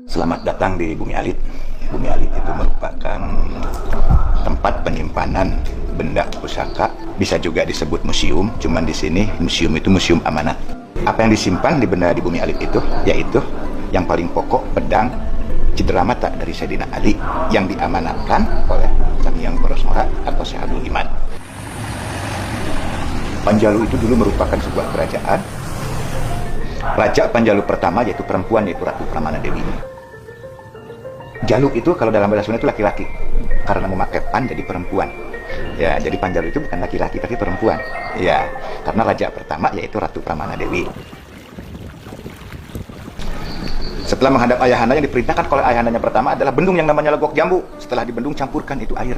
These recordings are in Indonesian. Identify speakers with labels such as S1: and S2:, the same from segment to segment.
S1: Selamat datang di Bumi Alit. Bumi Alit itu merupakan tempat penyimpanan benda pusaka. Bisa juga disebut museum, cuman di sini museum itu museum amanat. Apa yang disimpan di benda di Bumi Alit itu, yaitu yang paling pokok pedang cedera mata dari Sayyidina Ali yang diamanatkan oleh Sang Hyang Parasmara atau Syekh Abdul Iman. Panjalu itu dulu merupakan sebuah kerajaan. Raja Panjalu pertama yaitu perempuan, yaitu Ratu Pramana Dewi. Jalu itu kalau dalam bahasa Sunda itu laki-laki, karena memakai pan jadi perempuan. Ya, jadi Panjalu itu bukan laki-laki tapi perempuan. Ya, karena raja pertama yaitu Ratu Pramana Dewi. Setelah menghadap ayahandanya, diperintahkan oleh ayahandanya pertama adalah bendung yang namanya Legok Jambu. Setelah dibendung, campurkan itu air.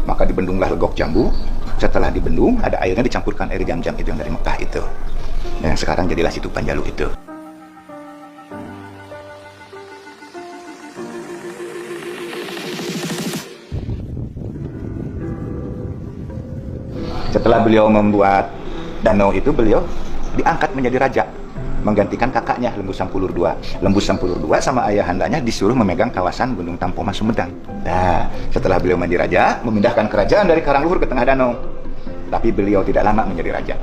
S1: Maka dibendunglah Legok Jambu. Setelah dibendung, ada airnya, dicampurkan air jam-jam itu yang dari Mekah itu. Yang sekarang jadilah situ Panjalu itu. Setelah beliau membuat danau itu, beliau diangkat menjadi raja, menggantikan kakaknya Lembu Sampulur II. Lembu Sampulur II sama ayahandanya disuruh memegang kawasan Gunung Tampomas Sumedang. Nah, setelah beliau menjadi raja, memindahkan kerajaan dari Karangluhur ke tengah danau. Tapi beliau tidak lama menjadi raja.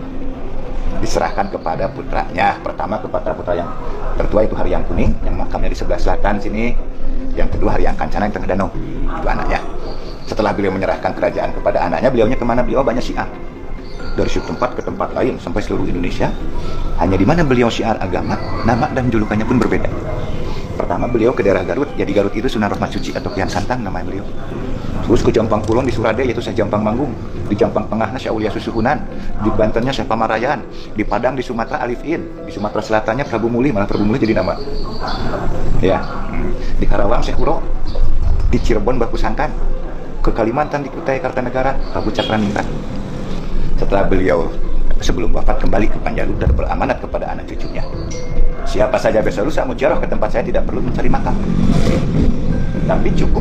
S1: Diserahkan kepada putranya. Pertama kepada putra yang tertua itu Haryang Kuning, yang makamnya di sebelah selatan sini. Yang kedua Haryang Kancana yang tengah danau. Itu anaknya. Setelah beliau menyerahkan kerajaan kepada anaknya, beliaunya kemana? Beliau banyak syiar. Dari suatu tempat ke tempat lain sampai seluruh Indonesia. Hanya di mana beliau syiar agama, nama dan julukannya pun berbeda. Pertama beliau ke daerah Garut. Jadi Garut itu Sunan Rahmat Suci atau Kian Santang namanya beliau. Terus ke Jampang Kulon di Surade yaitu Syekh Jampang Manggung. Di Jampang Tengahnya Syekh Aulia Susuhunan. Di Bantennya Syekh Pamarayan. Di Padang di Sumatera Alifin. Di Sumatera Selatannya Prabu Muli, malah Prabu Muli jadi nama. Ya. Di Karawang Syekh Uro. Di Cirebon Baku Sangkan. Ke Kalimantan di Kutai Kartanegara Prabu Cakraningrat. Setelah beliau sebelum wafat kembali ke Panjalu dan beramanat kepada anak cucunya. Siapa saja besok lusa mau ziarah ke tempat saya tidak perlu mencari makam, tapi cukup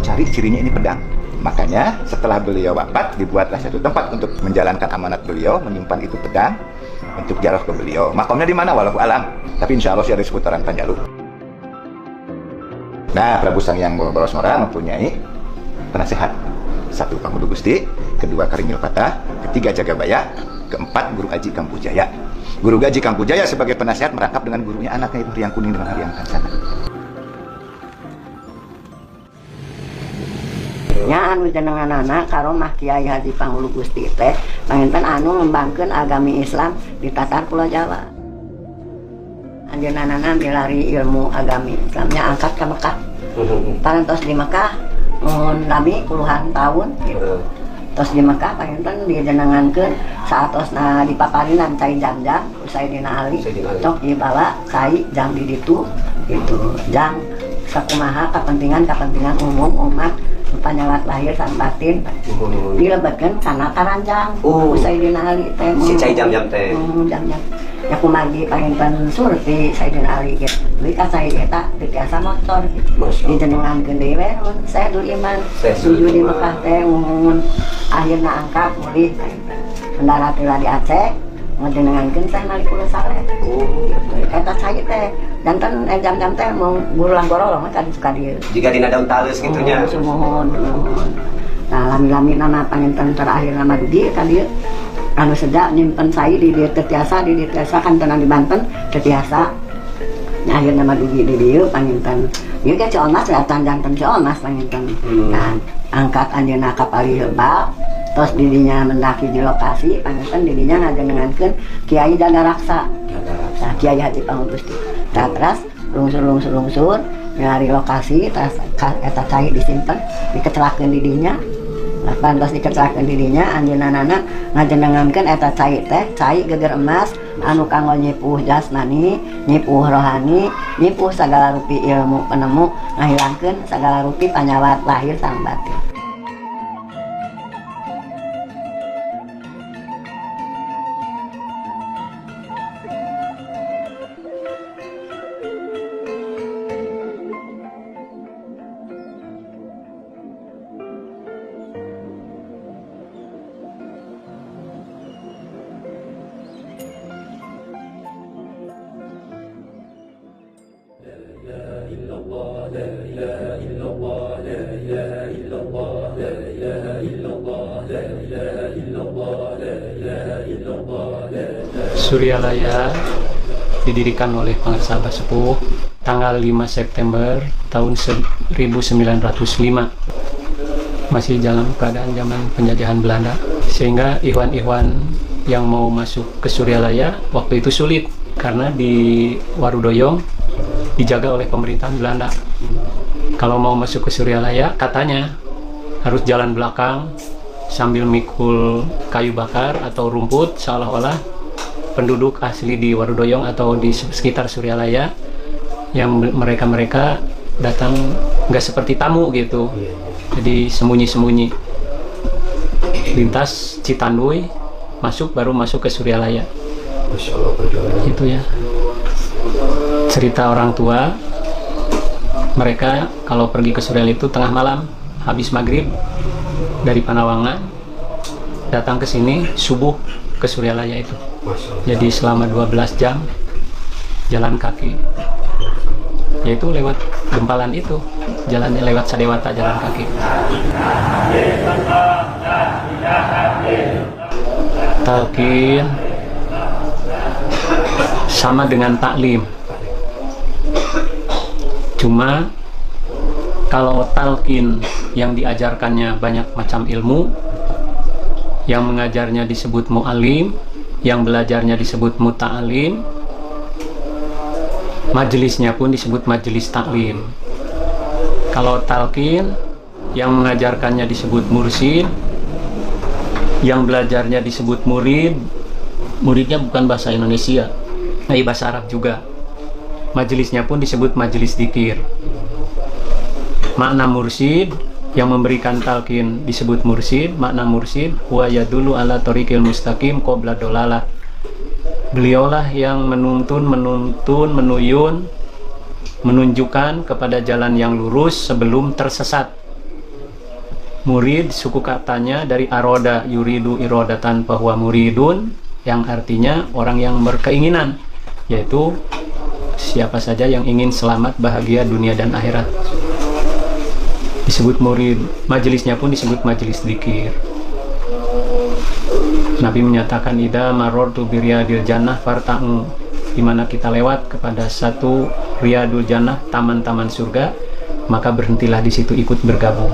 S1: cari cirinya ini pedang. Makanya setelah beliau wafat dibuatlah satu tempat untuk menjalankan amanat beliau, menyimpan itu pedang untuk ziarah ke beliau. Makamnya di mana walau alam, tapi insya Allah sih ada di seputaran Panjalu. Nah, Prabu Sang Hyang Parasmara mempunyai penasehat. Satu Pangudu Gusti, kedua Karingil Patah, ketiga Jagabaya, keempat Guru Aji Kampujaya. Guru Aji Kampujaya sebagai penasehat merangkap dengan gurunya anaknya itu Haryang Kuning dengan Haryang Kancana.
S2: Nya anu jenenganana karomah Kiai Haji Panghulu Gusti teh panginten anu ngembangkeun agami Islam di Tatar Pulau Jawa. Anjeunna milari ilmu agami Islamnya angkat ke Mekah. Parantos di Mekah lami puluhan tahun gitu. Terus di Mekah panginten dijenengankeun saatosna dipaparinan cai jam-jam Sayyidina Ali tok dibawa cai jam di ditu gitu. Jang sakumaha kepentingan umum umat panyawat lahir dan batin dilebatkan karena karanjang Sayyidina Ali teh
S3: si cai jam-jam teh
S2: jam-jam ya kumagi panginten surti Sayyidina Ali gitu beli ka saya eta biasa motor gitu dijenengankeun deui we saya Abdul Iman tujuh di Mekah teh akhirna angkat mulih mendarat di Aceh ngejenengankeun saya Malikul Saleh eta saya teh janten jam-jam teh mau gurulang gorolong kan suka dia
S3: jika dina daun talus gitunya
S2: sumohon. Nah lami-lami nama panginten terakhir nama Dudi tadi anu sedak nyimpen saya di Tetiasa kan tenang di Banten Tetiasa. Nah akhir nama Dudi di dia panginten ieu ge Ciomas datang janten Ciomas panginten. Nah angkat anjeunna ka Paliheuba terus didinya mendaki di lokasi panginten didinya ngajenengankeun Kiai Jagaraksa. Nah Kiai Haji Panghulu Gusti. Terus lungsur nyari lokasi terus eta cai disimpen dikecelakeun didinya. Pantos dikecelakeun didinya anjeunna ngajenengankeun eta cai teh cai geger emas anu kanggo nyipuh jasmani, nyipuh rohani, nyipuh sagala rupi ilmu penemu ngahilangkeun sagala rupi panyawat lahir sareng batin.
S4: Suryalaya didirikan oleh Pangersabah Sepuh tanggal 5 September tahun 1905. Masih dalam keadaan zaman penjajahan Belanda, sehingga ikhwan-ikhwan yang mau masuk ke Suryalaya waktu itu sulit karena di Warudoyong dijaga oleh pemerintahan Belanda. Kalau mau masuk ke Suryalaya katanya harus jalan belakang sambil mikul kayu bakar atau rumput, seolah-olah penduduk asli di Warudoyong atau di sekitar Suryalaya yang mereka datang nggak seperti tamu gitu, jadi sembunyi-sembunyi lintas Citanduy baru masuk ke Suryalaya. Itu ya cerita orang tua mereka. Kalau pergi ke Suryalaya itu tengah malam habis maghrib dari Panawangan datang ke sini, subuh ke Suryalaya itu. Jadi selama 12 jam jalan kaki, yaitu lewat gempalan itu, jalannya lewat Sadewata, jalan kaki. Talqin sama dengan taklim, cuma kalau talqin yang diajarkannya banyak macam ilmu, yang mengajarnya disebut mu'alim, yang belajarnya disebut muta'alim, majelisnya pun disebut majelis taklim. Kalau talqin, yang mengajarkannya disebut mursyid, yang belajarnya disebut murid. Muridnya bukan bahasa Indonesia, bahasa Arab juga. Majelisnya pun disebut majelis dzikir. Makna mursyid, yang memberikan talqin disebut mursyid. Makna mursyid huwa yadullu ala thoriqil mustaqim qabla dolalah. Beliaulah yang menunjukkan kepada jalan yang lurus sebelum tersesat. Murid suku katanya dari aroda yuridu irodatan bahwa muridun, yang artinya orang yang berkeinginan, yaitu siapa saja yang ingin selamat bahagia dunia dan akhirat, disebut murid. Majelisnya pun disebut majelis dzikir. Nabi menyatakan ida marortu biryadil jannah farta'u, dimana kita lewat kepada satu riyadul jannah, taman-taman surga, maka berhentilah di situ, ikut bergabung.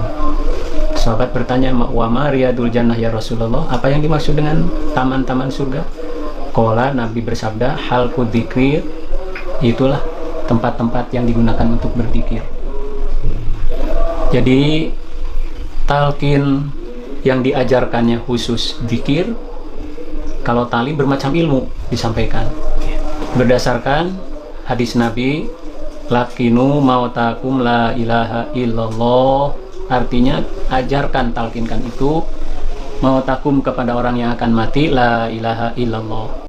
S4: Sahabat bertanya, wa ma riyadul jannah ya Rasulullah, apa yang dimaksud dengan taman-taman surga? Qala, Nabi bersabda, halqud dzikir, itulah tempat-tempat yang digunakan untuk berzikir. Jadi talqin yang diajarkannya khusus dzikir. Kalau tali bermacam ilmu disampaikan berdasarkan hadis Nabi, lakinu mautakum la ilaha illallah, artinya ajarkan, talqinkan itu mautakum kepada orang yang akan mati, la ilaha illallah.